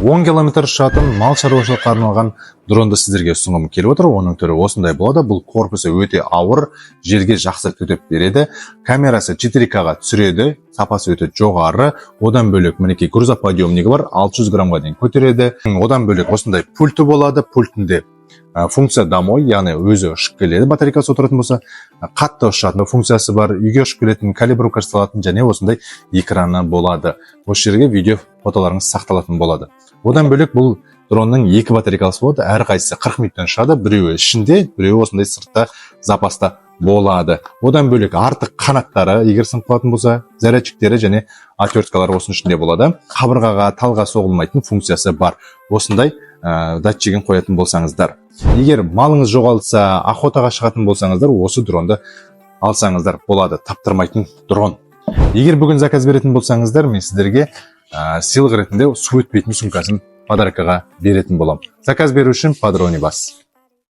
10 км ұшатын мал шаруашылыққа арналған дронды сіздерге ұсынғым келіп отыр. Оның түрі осындай болады. Бұл корпусы өте ауыр, жерге жақсы төтеп береді. Камерасы 4К-ға түсіреді, сапасы өте жоғары. Одан бөлек мінекей грузоподъемнигі бар, 600 граммға дейін көтереді. Одан бөлек осындай пульті болады. Пультінде функция домой, яғни өзі ұшып келеді, батарейкасы отыратын болса. Қатты ұшатын функциясы бар, үйге ұшып келетін, калибровка жасалатын және осындай экраны болады. Осы жерге видео фотоларыңыз сақталатын болады. Одан бөлек бұл дронның екі батарейкасы болады, әрқайсысы 40 минуттан шығады, біреуі ішінде, біреуі осындай сыртта запаста болады. Одан бөлек артық қанаттары, егер сынып қалатын болса, зарядчиктері және отверткалары осының ішінде болады. Қабырғаға, талға соғылмайтын функциясы бар. Осындай датчигін қоятын болсаңыздар. Егер малыңыз жоғалтса, охотаға шығатын болсаңыздар, осы дронды алсаңыздар болады. Таптырмайтын дрон. Егер бүгін заказ беретін болсаңыздар, мен сіздерге сыйлық ретінде су өтпейтін сумкасын подаркаға беретін боламын. Заказ беру үшін Падрони бас.